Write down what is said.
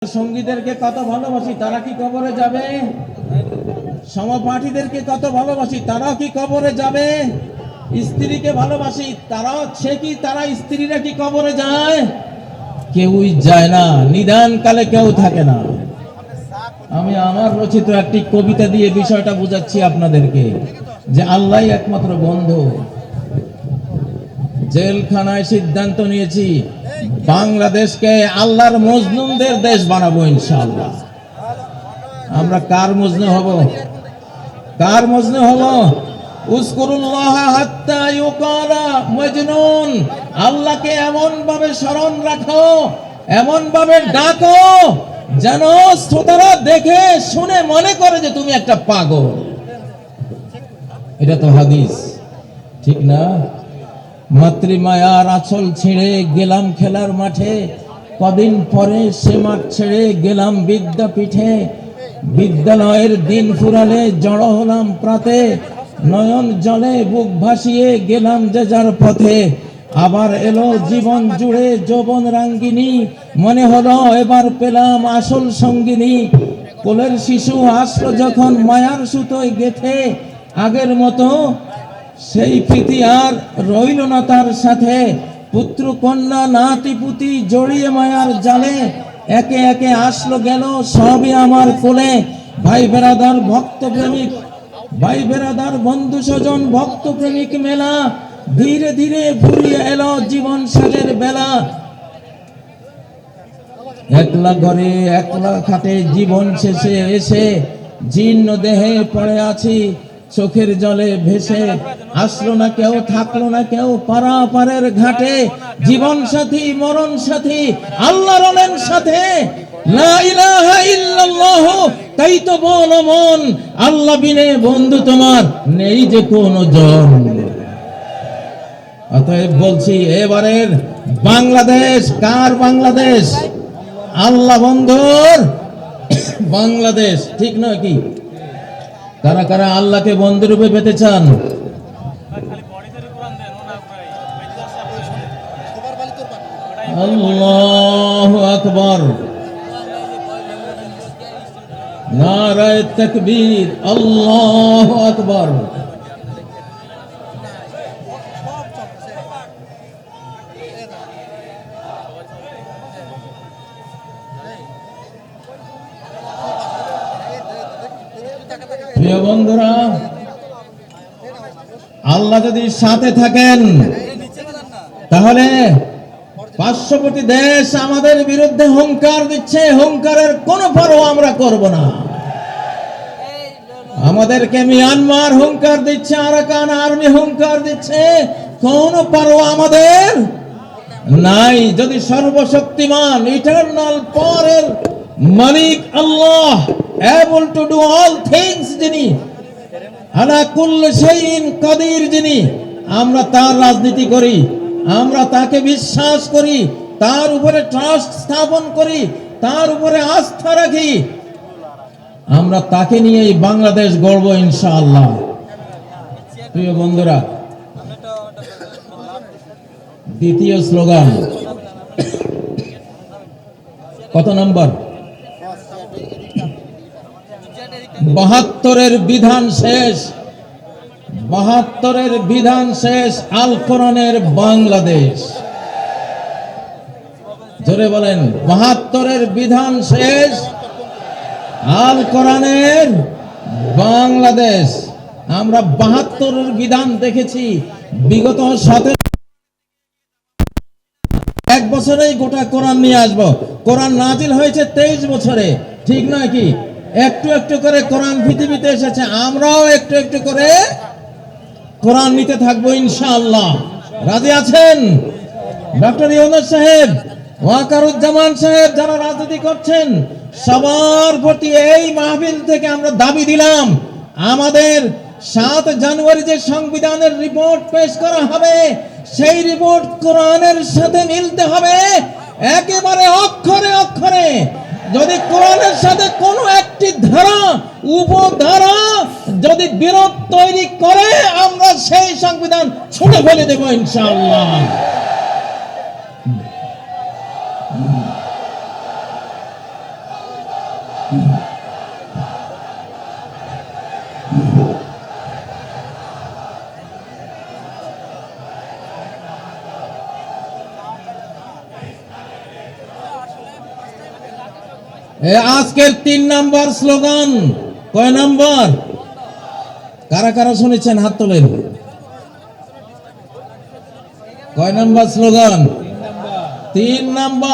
সঙ্গীদেরকে কত ভালোবাসি, তারা কি কবরে যাবে? সমপাঠীদেরকে কত ভালোবাসি, তারা কি কবরে যাবে? স্ত্রীকে ভালোবাসি, তারা স্ত্রীরা কি কবরে যায়? কেউই যায় না, নিদান কালে কেউ থাকে না। আমি আমার রচিত একটি কবিতা দিয়ে বিষয়টা বুঝাচ্ছি আপনাদেরকে যে আল্লাহই একমাত্র বন্ধু। জেলখানায় সিদ্ধান্ত নিয়েছি বাংলাদেশকে আল্লাহর মজনুমদের দেশ বানাবো ইনশাআল্লাহ। আমরা কার মজনু হব? কার মজনু হব? উযকুরুল্লাহ হাত্তা ইউকালা মজনুন। আল্লাহকে এমন ভাবে স্মরণ রাখো, এমন ভাবে ডাকো যেন শ্রোতারা দেখে শুনে মনে করে যে তুমি একটা পাগল। এটা তো হাদিস, ঠিক না? মাতৃমায়ার আঁচল ছেড়ে গেলাম খেলার মাঠে, কদিন পরে সে মাঠ ছেড়ে গেলাম বিদ্যাপীঠে। বিদ্যালয়ের দিন ফুরালে জড়ো হলাম প্রাতে, নয়ন জলে বুক ভাসিয়ে গেলাম যে যার পথে। আবার এলো জীবন জুড়ে যৌবন রাঙ্গিনী, মনে হলো এবার পেলাম আসল সঙ্গিনী। কোলের শিশু আসলো যখন মায়ার সুতোয় গেথে, আগের মতো সেই প্রীতি আর রইল না তার সাথে। পুত্র কন্যা নাতি পুতি জড়িয়ে মায়ার জালে, একে একে আসলো গেল সবই আমার কোলে। ভাই বেরাদার ভক্ত প্রেমিক, ভাই বেরাদার বন্ধু স্বজন ভক্ত প্রেমিক মেলা, ধীরে ধীরে ফুরিয়ে এলো জীবন সাজের বেলা। একলা ঘরে একলা খাটে জীবন শেষে এসে, জীর্ণ দেহে পড়ে আছি চোখের জলে ভেসে। আসলো না কেউ, থাকলো না কেউ পারাপারের ঘাটে, জীবন সাথী মরণ সাথী আল্লাহ রলেন সাথে। লা ইলাহা ইল্লাল্লাহ, তাই তো বলো মন, আল্লাহ বিনে বন্ধু তোমার নেই যে কোনো জন। অতএব বলছি, এবারের বাংলাদেশ কার বাংলাদেশ? আল্লাহ বন্ধুর বাংলাদেশ, ঠিক নয় কি? কারা কারা আল্লাহকে বন্ধুরূপে পেতে চান? আল্লাহু আকবার, নারায়ে তাকবীর, আল্লাহু আকবার। প্রিয় বন্ধুরা, আল্লাহ যদি সাথে থাকেন তাহলে পার্শ্ববর্তী দেশ আমাদের বিরুদ্ধে হুঙ্কার দিচ্ছে, হুঙ্কারের কোনো পরোয়া আমরা করব না। আমাদেরকে মিয়ানমার হুঙ্কার দিচ্ছে, আরাকান আর্মি হুঙ্কার দিচ্ছে, কোনো পরোয়া আমাদের নাই। যদি সর্বশক্তিমান ইটারনাল পাওয়ারের মালিক আল্লাহ, able to do all things যিনি, আলা কুল্লি শাইইন কাদির যিনি, আমরা তার রাজনীতি করি, আমরা তাকে বিশ্বাস করি, তার উপরে ট্রাস্ট স্থাপন করি, তার উপরে আস্থা রাখি, আমরা তাকে নিয়েই বাংলাদেশ গড়ব ইনশাআল্লাহ। প্রিয় বন্ধুরা, দ্বিতীয় স্লোগান কত নম্বর? ৭২-এর বিধান শেষ, ৭২-এর বিধান শেষ, আল কোরআনের বাংলাদেশ। জোরে বলেন, ৭২-এর বিধান শেষ, আল কোরআনের বাংলাদেশ। আমরা ৭২-এর বিধান দেখেছি, বিগত ১ বছরেই গোটা কোরআন নিয়ে আসবো। কোরআন নাজিল হয়েছে ২৩ বছরে, ঠিক নয় কি? একটু একটু করে কোরআন পৃথিবীতে এসেছে, আমরাও একটু একটু করে কোরআন নিতে থাকবো ইনশাআল্লাহ। রাজি আছেন? ডক্টর ইউনূস সাহেব, ওয়াকারুজ্জামান সাহেব, যারা রাজনীতি করছেন, সবার প্রতি এই মাহফিল থেকে আমরা দাবি দিলাম, আমাদের ৭ জানুয়ারি যে সংবিধানের রিপোর্ট পেশ করা হবে, সেই রিপোর্ট কোরআনের সাথে মিলতে হবে একেবারে অক্ষরে অক্ষরে। যদি কোরআনের সাথে কোনো একটি ধারা উপধারা যদি বিরোধ তৈরি করে, আমরা সেই সংবিধান ছুঁড়ে ফেলে দেব ইনশাআল্লাহ। আজকের 3 নম্বর স্লোগান কয় নম্বর? কারা কারা শুনেছেন হাত তোলেন। কয় নম্বর স্লোগান? 3 নম্বর।